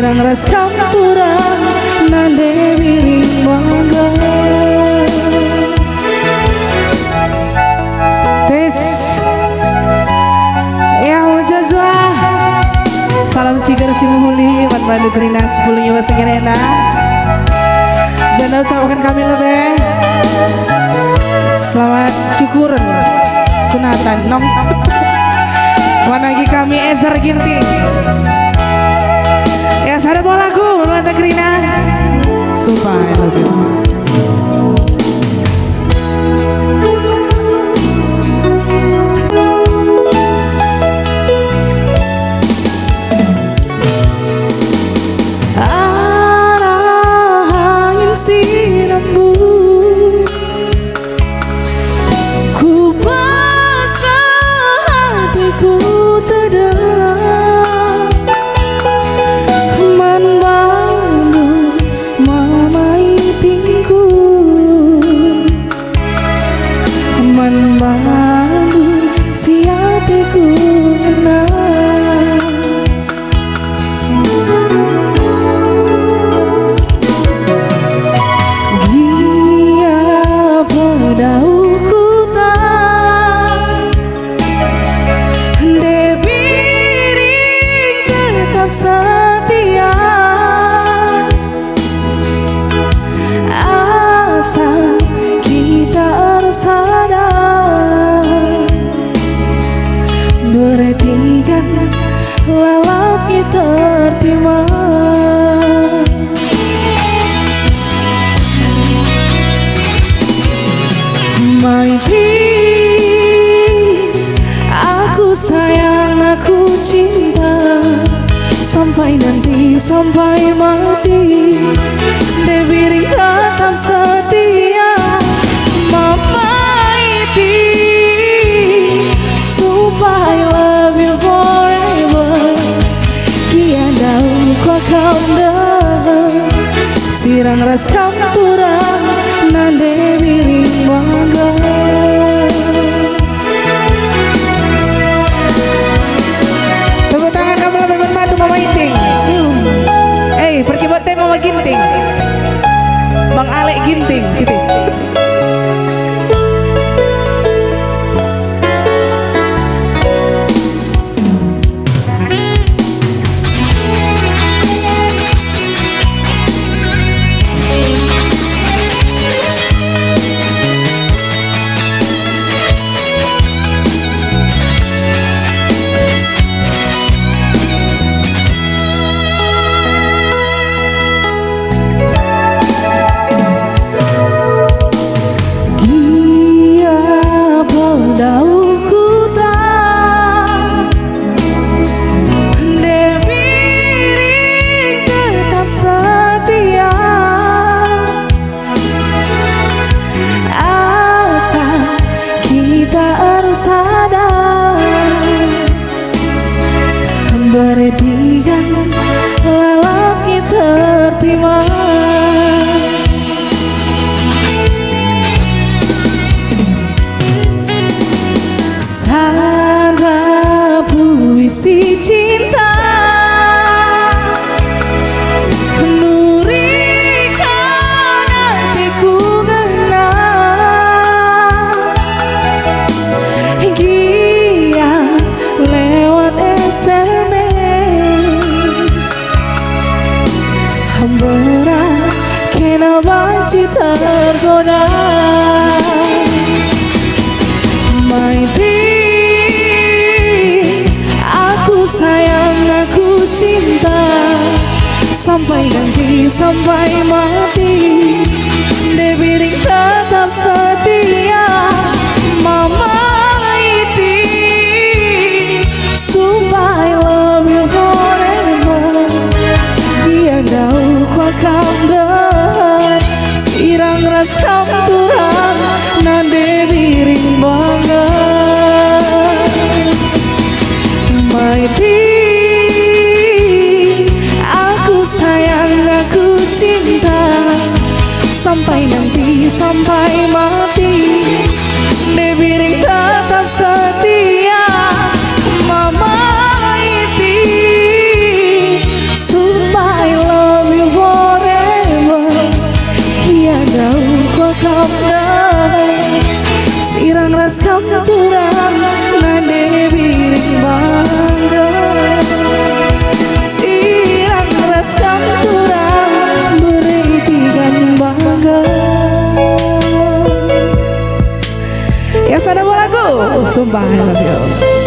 sirang ras kampuran nande wiring bangga tes ya ujazwa salam cigar si muhuli wan bandu kerinat 10 nyawa segerena jangan ucapkan kami lebih selamat syukuran sunatan nong wanagi kami Ezer Ginting ya sada bolaku mata kerina sumpah I love you. Bertigan lalapnya tertima Maiti aku sayang aku cinta sampai nanti sampai mati Dewiring tetap setia Mama Iti I love you forever Kian daun kau kamda Sirang ras kampuran Nande wiring bangga Tepuk tangan kamu lebih bermadu Mama Ginting pergi buat teh Mama Ginting Bang Alek Ginting Siti Bertigan lalapnya tertima Sandra puisi cinta Nurikan hatiku ngena Gia lewat SMS Berat kena banci tergoda Maiti aku sayang aku cinta sampai nanti sampai mati Dewiring tetap setia Mama Iti sumpah I love you forever Dia daun kau kamda Sirang ras kampuran Nande wiring bangga Maiti aku sayang aku cinta sampai nanti sampai mati Dewiring tetap setia Mama Iti sumpah turang nade biring bangga sirang raskan turang beritikan bangga. Ya sana mau lagu sumpah I love you.